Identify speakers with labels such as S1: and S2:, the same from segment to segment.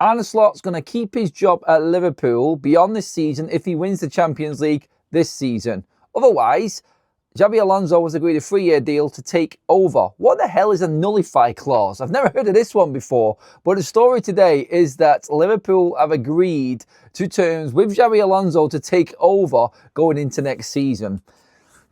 S1: Arne Slot's going to keep his job at Liverpool beyond this season if he wins the Champions League this season. Otherwise, Xabi Alonso has agreed a 3-year deal to take over. What the hell is a nullify clause? I've never heard of this one before. But the story today is that Liverpool have agreed to terms with Xabi Alonso to take over going into next season.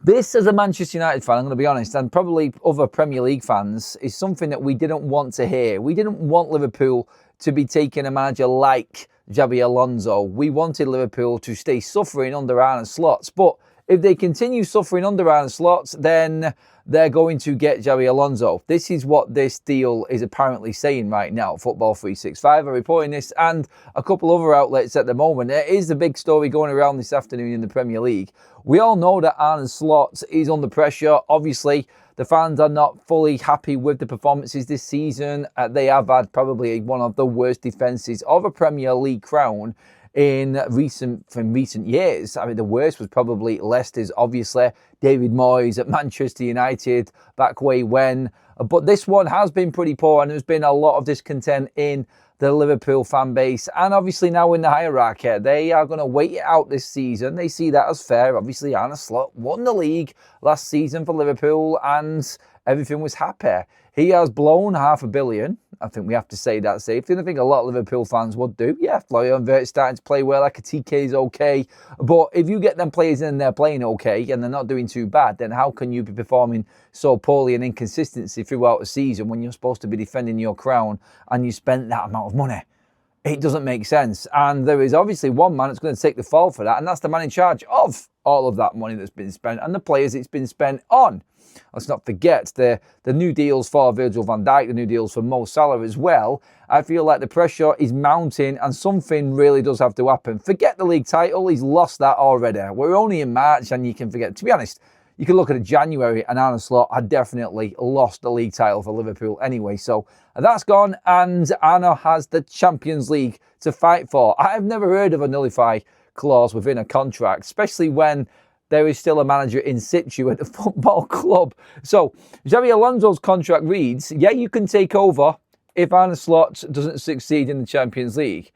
S1: This, as a Manchester United fan, I'm going to be honest, and probably other Premier League fans, is something that we didn't want to hear. We didn't want Liverpool to be taking a manager like Xabi Alonso. We wanted Liverpool to stay suffering under Arne Slot. But if they continue suffering under Arne Slot, then they're going to get Xabi Alonso. This is what this deal is apparently saying right now. Football 365 are reporting this, and a couple other outlets at the moment. It is the big story going around this afternoon in the Premier League. We all know that Arne Slot is under pressure. Obviously, the fans are not fully happy with the performances this season. They have had probably one of the worst defences of a Premier League crown in recent years. I mean, the worst was probably Leicester's, obviously. David Moyes at Manchester United back way when. But this one has been pretty poor, and there's been a lot of discontent in the Liverpool fan base, and obviously now in the hierarchy. They are going to wait it out this season. They see that as fair. Obviously, Arne Slot won the league last season for Liverpool, and everything was happy. He has blown $500 million. I think we have to say that safely. And I think a lot of Liverpool fans would do. Yeah, Florian Wirtz starting to play well. Like a TK is okay. But if you get them players in and they're playing okay and they're not doing too bad, then how can you be performing so poorly and inconsistency throughout a season when you're supposed to be defending your crown and you spent that amount of money? It doesn't make sense. And there is obviously one man that's going to take the fall for that, and that's the man in charge of all of that money that's been spent and the players it's been spent on. Let's not forget the new deals for Virgil van Dijk, the new deals for Mo Salah as well. I feel like the pressure is mounting and something really does have to happen. Forget the league title. He's lost that already. We're only in March and you can forget. To be honest, you can look at January and Arne Slot had definitely lost the league title for Liverpool anyway. So that's gone, and Arne has the Champions League to fight for. I've never heard of a nullify clause within a contract, especially when there is still a manager in situ at the football club. So Xabi Alonso's contract reads, yeah, you can take over if Arne Slot doesn't succeed in the Champions League.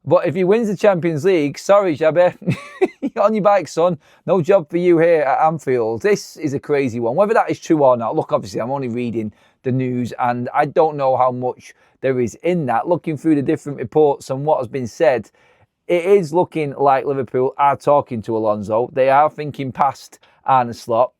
S1: But if he wins the Champions League, sorry, Xabi, you're on your bike, son. No job for you here at Anfield. This is a crazy one. Whether that is true or not, look, obviously, I'm only reading the news and I don't know how much there is in that. Looking through the different reports and what has been said, it is looking like Liverpool are talking to Alonso. They are thinking past Arne Slot.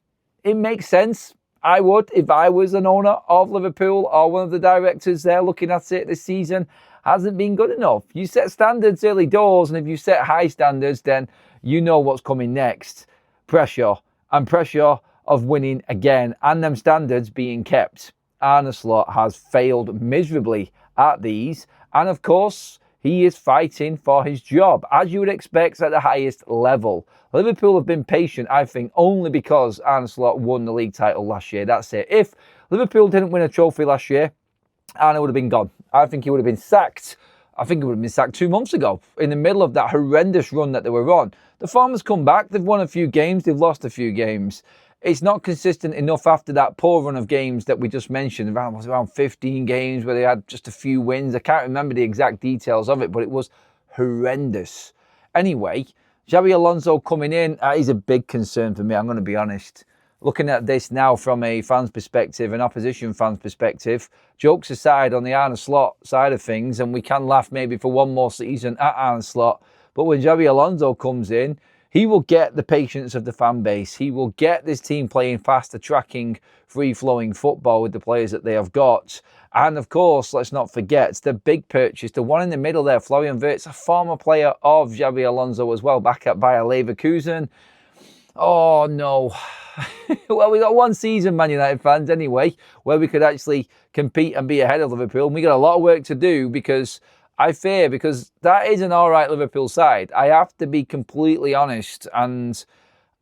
S1: It makes sense. I would, if I was an owner of Liverpool or one of the directors there looking at it this season, hasn't been good enough. You set standards early doors, and if you set high standards, then you know what's coming next. Pressure, and pressure of winning again, and them standards being kept. Arne Slot has failed miserably at these, and of course, he is fighting for his job, as you would expect at the highest level. Liverpool have been patient, I think, only because Arne Slot won the league title last year. That's it. If Liverpool didn't win a trophy last year, Arne would have been gone. I think he would have been sacked. I think he would have been sacked 2 months ago, in the middle of that horrendous run that they were on. The form has come back. They've won a few games. They've lost a few games. It's not consistent enough after that poor run of games that we just mentioned. Around 15 games where they had just a few wins. I can't remember the exact details of it, but it was horrendous. Anyway, Xabi Alonso coming in is a big concern for me, I'm going to be honest. Looking at this now from a fan's perspective, an opposition fan's perspective, jokes aside on the Arne Slot side of things, and we can laugh maybe for one more season at Arne Slot, but when Xabi Alonso comes in, he will get the patience of the fan base. He will get this team playing fast, tracking, free-flowing football with the players that they have got. And of course, let's not forget the big purchase, the one in the middle there, Florian Wirtz, a former player of Xabi Alonso as well, back at Bayer Leverkusen. Oh no. Well, we got one season, Man United fans, anyway, where we could actually compete and be ahead of Liverpool. And we got a lot of work to do because that is an all right Liverpool side. I have to be completely honest, and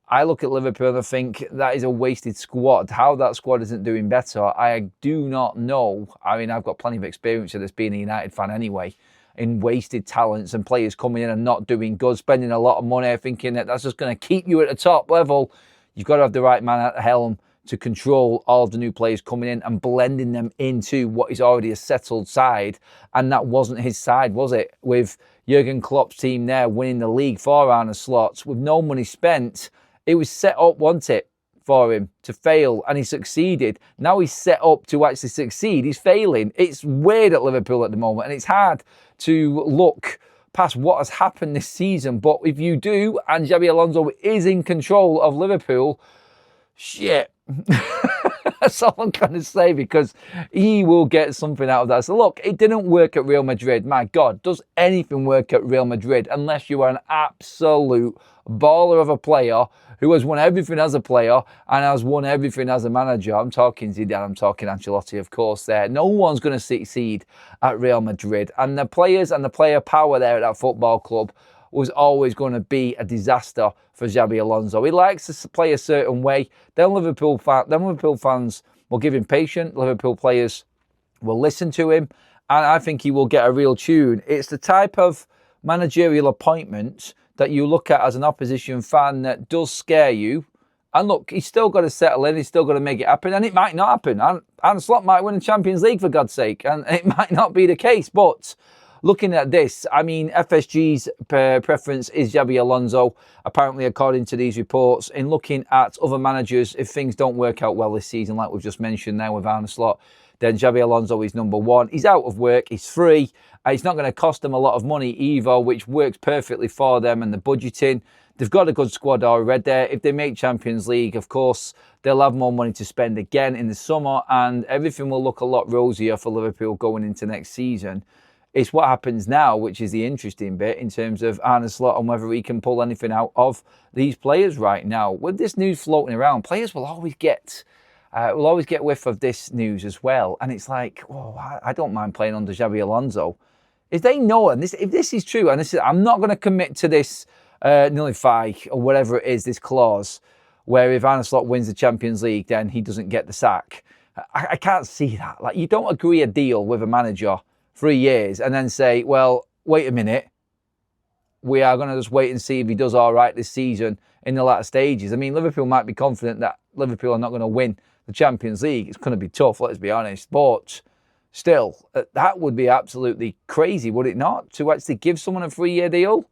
S1: I look at Liverpool and I think that is a wasted squad. How that squad isn't doing better, I do not know. I mean, I've got plenty of experience of this being a United fan anyway, in wasted talents and players coming in and not doing good, spending a lot of money thinking that that's just going to keep you at the top level. You've got to have the right man at the helm to control all the new players coming in and blending them into what is already a settled side. And that wasn't his side, was it? With Jurgen Klopp's team there winning the league for Arne Slot, with no money spent, it was set up, wasn't it, for him to fail, and he succeeded. Now he's set up to actually succeed. He's failing. It's weird at Liverpool at the moment, and it's hard to look past what has happened this season. But if you do, and Xabi Alonso is in control of Liverpool, shit. That's all I'm going to say, because he will get something out of that. So look, it didn't work at Real Madrid. My God, does anything work at Real Madrid unless you are an absolute baller of a player who has won everything as a player and has won everything as a manager? I'm talking Zidane, I'm talking Ancelotti, of course, there. No one's going to succeed at Real Madrid. And the players and the player power there at that football club was always going to be a disaster for Xabi Alonso. He likes to play a certain way. Then Liverpool fans will give him patience. Liverpool players will listen to him. And I think he will get a real tune. It's the type of managerial appointment that you look at as an opposition fan that does scare you. And look, he's still got to settle in. He's still got to make it happen. And it might not happen. Arne Slot might win the Champions League, for God's sake. And it might not be the case. But looking at this, I mean, FSG's preference is Xabi Alonso, apparently, according to these reports. In looking at other managers, if things don't work out well this season, like we've just mentioned now with Arne Slot, then Xabi Alonso is number one. He's out of work. He's free. It's not going to cost them a lot of money either, which works perfectly for them and the budgeting. They've got a good squad already there. If they make Champions League, of course, they'll have more money to spend again in the summer, and everything will look a lot rosier for Liverpool going into next season. It's what happens now, which is the interesting bit in terms of Arne Slot and whether he can pull anything out of these players right now. With this news floating around, players will always get whiff of this news as well. And it's like, oh, I don't mind playing under Xabi Alonso. If they know, and if this is true, and I'm not going to commit to this nullify or whatever it is, this clause, where if Arne Slot wins the Champions League, then he doesn't get the sack. I can't see that. Like, you don't agree a deal with a manager 3 years and then say, well, wait a minute, we are going to just wait and see if he does all right this season in the latter stages. I mean, Liverpool might be confident that Liverpool are not going to win the Champions League. It's going to be tough, let's be honest. But still, that would be absolutely crazy, would it not? To actually give someone a 3-year deal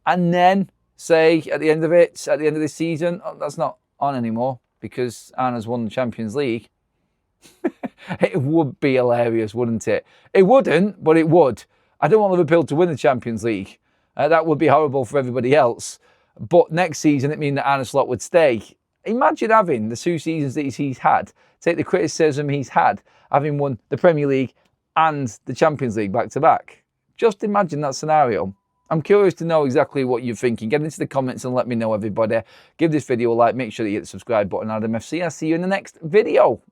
S1: and then say at the end of this season, oh, that's not on anymore because Arne's won the Champions League. It would be hilarious, wouldn't it? It wouldn't, but it would. I don't want Liverpool to win the Champions League. That would be horrible for everybody else. But next season, it means that Arne Slot would stay. Imagine having the 2 seasons that he's had, take the criticism he's had, having won the Premier League and the Champions League back to back. Just imagine that scenario. I'm curious to know exactly what you're thinking. Get into the comments and let me know, everybody. Give this video a like. Make sure that you hit the subscribe button, Adam FC. I'll see you in the next video.